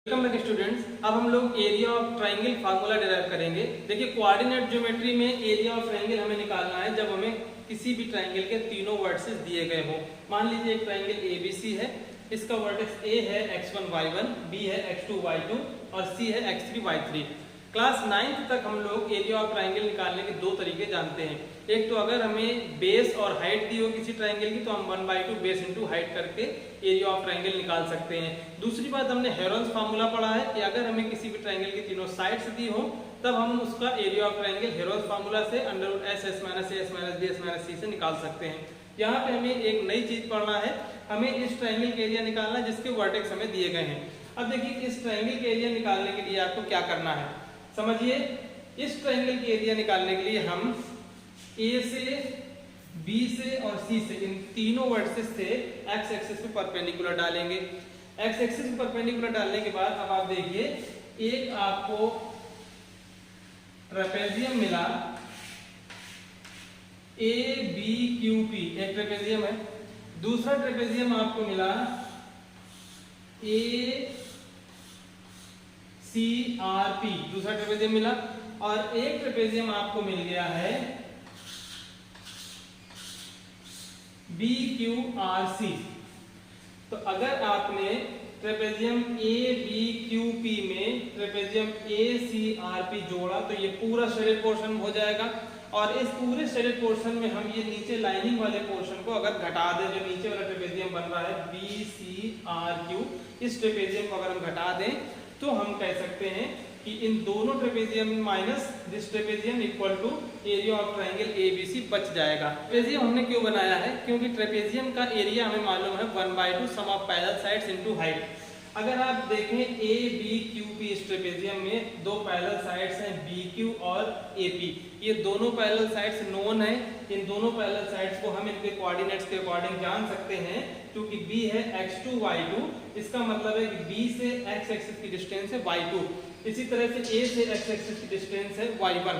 Welcome back students. अब हम लोग area of triangle formula derive करेंगे। देखिए कोऑर्डिनेट ज्योमेट्री में एरिया ऑफ ट्राइंगल हमें निकालना है जब हमें किसी भी ट्राइंगल के तीनों वर्टिसेस दिए गए हों। मान लीजिए एक ट्राइंगल एबीसी है, इसका वर्टेक्स ए है x1 y1, b है x2 y2 और c है x3 y3। क्लास 9th तक हम लोग एरिया ऑफ ट्राइंगल निकालने के दो तरीके जानते हैं। एक तो अगर हमें बेस और हाइट दी हो किसी ट्राइंगल की तो हम 1/2 बेस इंटू हाइट करके एरिया ऑफ ट्राइंगल निकाल सकते हैं। दूसरी बात, हमने हेरोन्स फार्मूला पढ़ा है कि अगर हमें किसी भी ट्राइंगल की तीनों साइड्स दी हो तब हम उसका area of triangle Heron's formula से √SS-AS-B/C से निकाल सकते हैं। यहाँ पे हमें एक नई चीज पढ़ना है, हमें इस ट्राइंगल के एरिया निकालना है जिसके वर्टेक्स हमें दिए गए हैं। अब देखिए इस ट्राइंगल के एरिया निकालने के लिए आपको क्या करना है, समझिए। इस ट्राइंगल के एरिया निकालने के लिए हम ए से, बी से और सी से, इन तीनों वर्टिसेस से एक्स एक्सिस पे परपेंडिकुलर डालेंगे। एक्स एक्सिस पे परपेंडिकुलर डालने के बाद अब आप देखिए एक आपको ट्रेपेजियम मिला ए बी क्यू पी, एक ट्रेपेजियम है। दूसरा ट्रेपेजियम आपको मिला ए सी आर पी, दूसरा ट्रेपेजियम मिला। और एक ट्रेपेजियम आपको मिल गया है बी क्यू आर सी। तो अगर आपने trapezium A B Q P में trapezium A C R P जोड़ा तो ये पूरा शेडेड पोर्शन हो जाएगा। और इस पूरे शेडेड पोर्शन में हम ये नीचे लाइनिंग वाले पोर्शन को अगर घटा दें, जो नीचे वाला ट्रेपेजियम बन रहा है बी सी आर क्यू, इस ट्रेपेजियम को अगर हम घटा दें तो हम कह सकते हैं कि इन दोनों trapezium minus this trapezium equal to area of triangle ABC बच जाएगा। ट्रेपेजियम हमने क्यों बनाया है, क्योंकि ट्रेपेजियम का एरिया हमें मालूम है 1/2 sum of parallel sides into height. अगर आप देखें ए बी क्यू पी, इस ट्रेपेजियम में दो पैरेलल साइड्स हैं बी क्यू और ए पी। ये दोनों पैरेलल साइड्स नोन है। इन दोनों पैरेलल साइड्स को हम इनके कोऑर्डिनेट्स के अकॉर्डिंग जान सकते हैं। क्योंकि b है x2 y2, इसका मतलब है कि b से x एक्सिस की डिस्टेंस है y2। इसी तरह से a से x एक्सिस की डिस्टेंस है y1।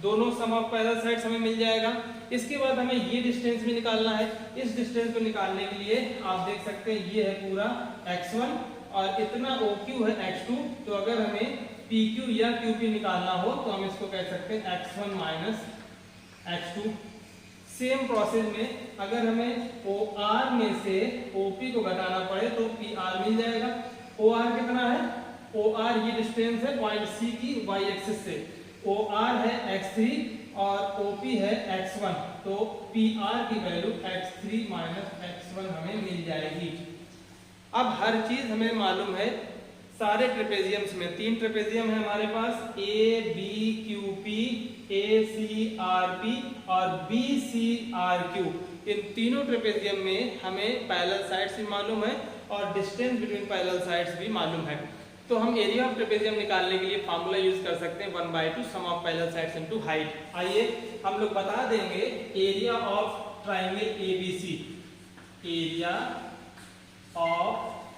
दोनों सम ऑफ पैरेलल साइड्स हमें मिल जाएगा। इसके बाद हमें ये डिस्टेंस भी निकालना है। इस डिस्टेंस को निकालने के लिए आप देख सकते हैं ये है पूरा x1 और इतना OQ है x2। तो अगर हमें PQ या QP निकालना हो तो हम इसको कह सकते हैं x1 minus x2। Same process में अगर हमें OR में से OP को घटाना पड़े तो PR मिल जाएगा। OR कितना है, OR ये डिस्टेंस है पॉइंट C की y एक्सिस से। OR है x3 और OP है x1, तो PR की वैल्यू x3 माइनस x1 हमें मिल जाएगी। अब हर चीज हमें मालूम है। सारे ट्रेपेजियम्स में, तीन ट्रेपेजियम है हमारे पास, A B Q P, A C R P और बी सी आर क्यू। इन तीनों ट्रेपेजियम में हमें पैरेलल साइड्स भी मालूम है और डिस्टेंस बिटवीन पैरेलल साइड्स भी मालूम है। तो हम एरिया ऑफ ट्रेपेजियम निकालने के लिए फार्मूला यूज कर सकते हैं 1/2 sum of parallel sides into height. आइए हम लोग बता देंगे area of triangle ABC. Area of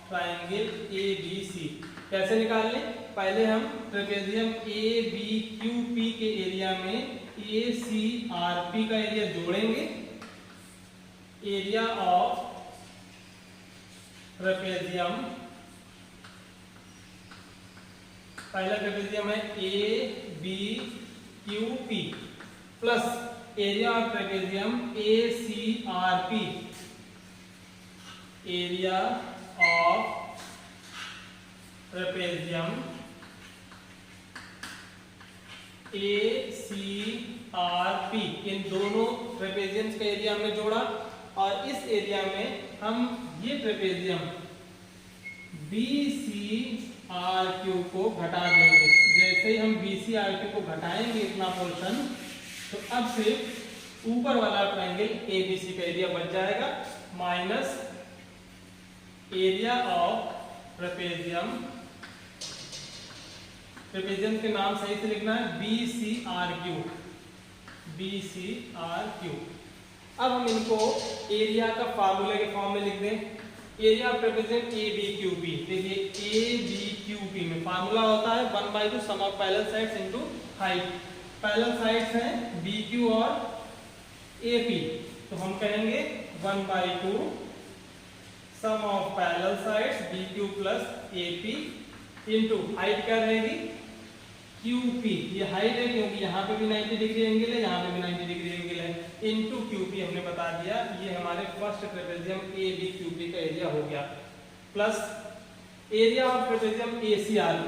triangle ABC कैसे निकाल लें, पहले हम trapezium A B Q P के एरिया में ए सी आर पी का एरिया जोड़ेंगे। एरिया ऑफ ट्रेपेजियम, पहला ट्रेपेजियम है A B Q P plus area of trapezium A C R P. Area of trapezium A C R P, इन दोनों ट्रेपेजियम्स का area हमने जोड़ा और इस एरिया में हम ये trapezium B C R Q को घटा देंगे। जैसे ही हम बी सी आर क्यू को घटाएंगे इतना पोर्शन, तो अब सिर्फ ऊपर वाला ट्राइंगल ए बी सी का एरिया बच जाएगा minus area of trapezium. Trapezium के नाम सही से लिखना है B C R Q, B C R Q. अब हम इनको एरिया का फार्मूले के फॉर्म में लिख दें। Area of trapezium A B Q P, देखिए ए बी क्यू पी में फार्मूला होता है 1/2 sum of parallel sides into height. Parallel sides हैं बी क्यू और ए पी, तो हम कहेंगे 1/2 sum of parallel sides BQ plus AP into height क्या रहेगी QP, ये हाइट है क्योंकि यहाँ पे भी 90 डिग्री एंगल है, यहाँ पे भी 90 डिग्री एंगल है, इनटू QP हमने बता दिया। ये हमारे फर्स्ट ट्रेपेजियम ABQP का एरिया हो गया, plus area of trapezium ACRP।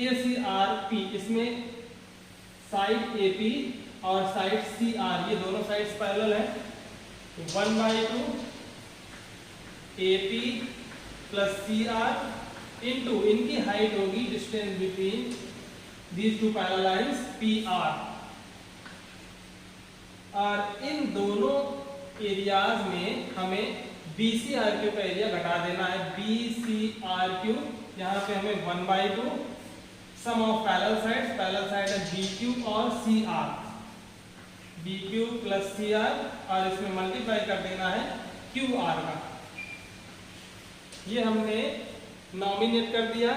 ACRP इसमें साइड AP और साइड CR, ये दोनों साइड्स पैरेलल है, 1/2 AP प्लस CR इनटू इनकी हाइट होगी distance between these two parallel lines PR, और इन दोनों एरियाज में हमें BCRQ का एरिया घटा देना है। BCRQ यहाँ पे हमें 1/2 सम ऑफ पैरेलल साइड है BQ और CR, BQ प्लस CR, और इसमें मल्टीप्लाई कर देना है QR का। ये हमने नॉमिनेट कर दिया।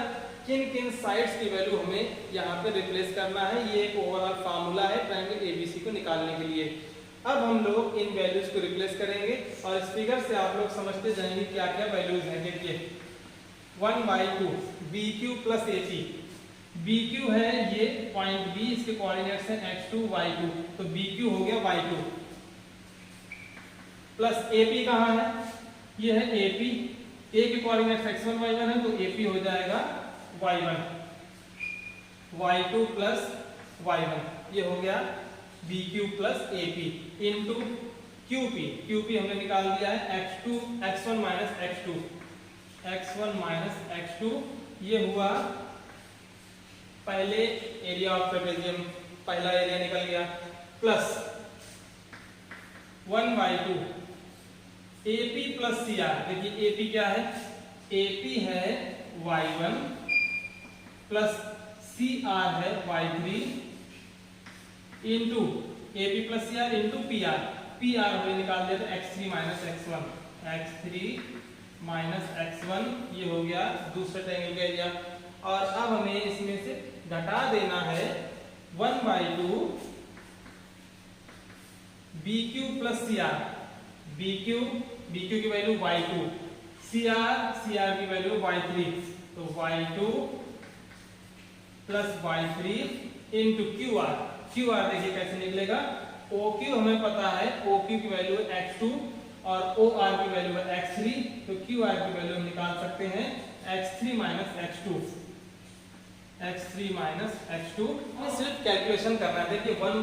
किन किन साइड्स की वैल्यू हमें यहाँ पे रिप्लेस करना है, ये एक ओवरऑल फार्मूला है ट्रायंगल ABC को निकालने के लिए। अब हम लोग इन वैल्यूज को रिप्लेस करेंगे और इस फिगर से आप लोग समझते जाएंगे क्या क्या वैल्यूज हैं। देखिए 1/2 BQ प्लस AP, BQ है ये पॉइंट B, इसके कोऑर्डिनेट्स हैं x2 y2, तो BQ हो गया y2, प्लस AP कहाँ है, ये है AP, A के कोऑर्डिनेट्स x1 y1 है, तो AP हो जाएगा y1, y2 प्लस y1, ये हो गया BQ plus AP into QP। QP हमने निकाल दिया है x1 minus x2, x1 minus x2, ये हुआ पहले एरिया ऑफ ट्रेपेजियम, पहला एरिया निकल गया, प्लस 1/2 AP प्लस CR। देखिए AP क्या है, AP है y1 प्लस CR है y3 into AP plus CR into PR। PR हमने निकाल दिया था x3 minus x1, x3 minus x1, ये हो गया दूसरे ट्रायंगल का एरिया। और अब हमें इसमें से घटा देना है 1/2 BQ प्लस CR, BQ की वैल्यू y2, CR की वैल्यू y3, तो y2 plus y3 into QR देखिए कैसे निकलेगा, OQ हमें पता है, OQ की वैल्यू है x2 और OR की वैल्यू है x3, तो QR की वैल्यू हम निकाल सकते हैं x3 माइनस x2, हमें सिर्फ कैलकुलेशन करना है। देखिए 1/2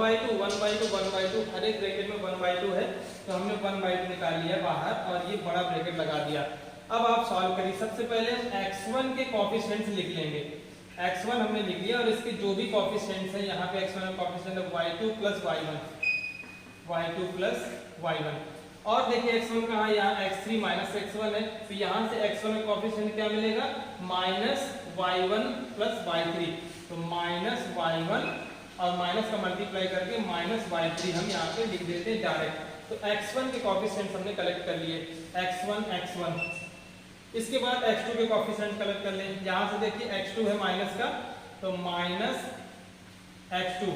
हर एक ब्रैकेट में 1/2 है, तो हमने 1/2 निकाल लिया बाहर और ये बड़ा ब्रैकेट लगा दिया। अब आप सॉल्व करिए। सबसे पहले x1 के कोएफिशिएंट्स लिख लेंगे, x1 हमने लिख लिया और इसके जो भी कोएफिशिएंट्स हैं, यहाँ पे x1 का कोएफिशिएंट है y2 प्लस y1, और देखिए x1 कहाँ है, यहाँ x3 माइनस x1 है, तो यहाँ से x1 का कोएफिशिएंट क्या मिलेगा, माइनस y1 प्लस y3, तो माइनस y1 और माइनस का मल्टीप्लाई करके माइनस y3 हम यहाँ पे लिख देते हैं डायरेक्ट। तो x1 के कोएफिशिएंट्स हमने कलेक्ट कर लिए, x1। इसके बाद x2 के कोएफिशिएंट कलेक्ट कर लें। यहाँ से देखिए x2 है माइनस का, तो माइनस x2,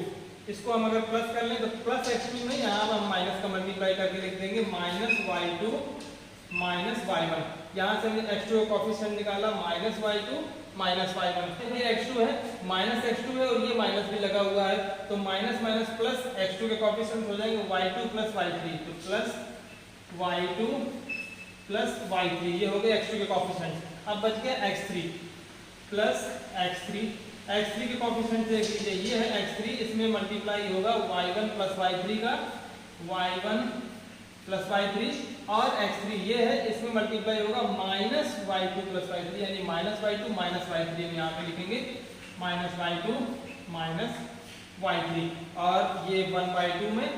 इसको हम अगर प्लस कर लें तो प्लस x2 में यहाँ हम माइनस का मल्टीप्लाई करके लिख देंगे माइनस y2 माइनस y1। यहाँ से हमने x2 का कोएफिशिएंट निकाला माइनस y2 माइनस y1, ये x2 है, माइनस x2 है और ये माइनस भी लगा हुआ है, तो माइनस माइनस प्लस x2 के कोएफिशिएंट हो जाएंगे y2 प्लस y3, तो प्लस y2 प्लस y3, ये हो गया x2 के कोएफिशिएंट। अब बच गया x3 प्लस x3 के कोएफिशिएंट देख लीजिए, ये है x3, इसमें मल्टीप्लाई होगा y1 प्लस y3 का, y1 प्लस y3, और x3 ये है, इसमें मल्टीप्लाई होगा माइनस y2 प्लस y3, यानी माइनस y2 माइनस y3 हम यहाँ पे लिखेंगे, माइनस y2 माइनस y3, और ये 1/2 में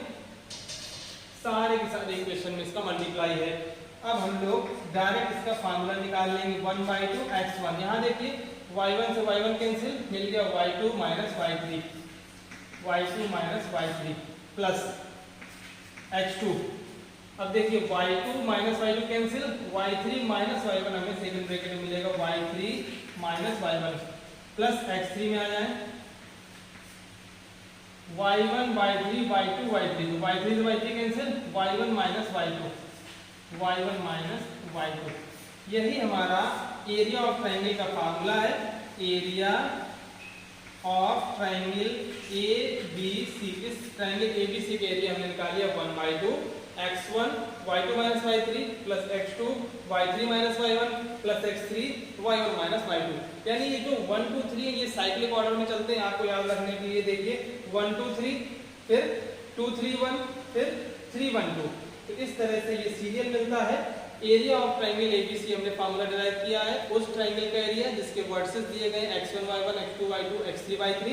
सारे के सारे इक्वेशन में इसका मल्टीप्लाई है। अब हम लोग डायरेक्ट इसका फार्मूला निकाल लेंगे, 1/2 x1। यहाँ देखिए y1 से y1 कैंसिल, मिल गया y2 minus y3 plus x2। अब देखिए y2 minus y2 cancel, y3 minus y1 हमें सेकंड ब्रैकेट में मिलेगा, y3 minus y1 plus x3 में आ जाए y1 y3 y2 y3, तो y3 से y3 cancel, y1 minus y2, यही हमारा एरिया ऑफ ट्रायंगल का फार्मूला है। Area of triangle A B C. इस ट्राइंगल ए बी सी का एरिया हमने निकाल लिया 1/2 x1 y2 minus y3 plus x2 y3 minus y1 plus x3 y1 minus y2। यानी ये जो 1 2 3 ये साइक्लिक ऑर्डर में चलते हैं, आपको याद रखने के लिए देखिए 1 2 3 फिर 2 3 1 फिर 3 1 2। तो इस तरह से ये सीरियल मिलता है। एरिया ऑफ ट्राइंगल एबीसी हमने फार्मूला डिराइव किया है उस ट्राइंगल का एरिया जिसके वर्टिसेस दिए गए x1 y1 x2 y2 x3 y3।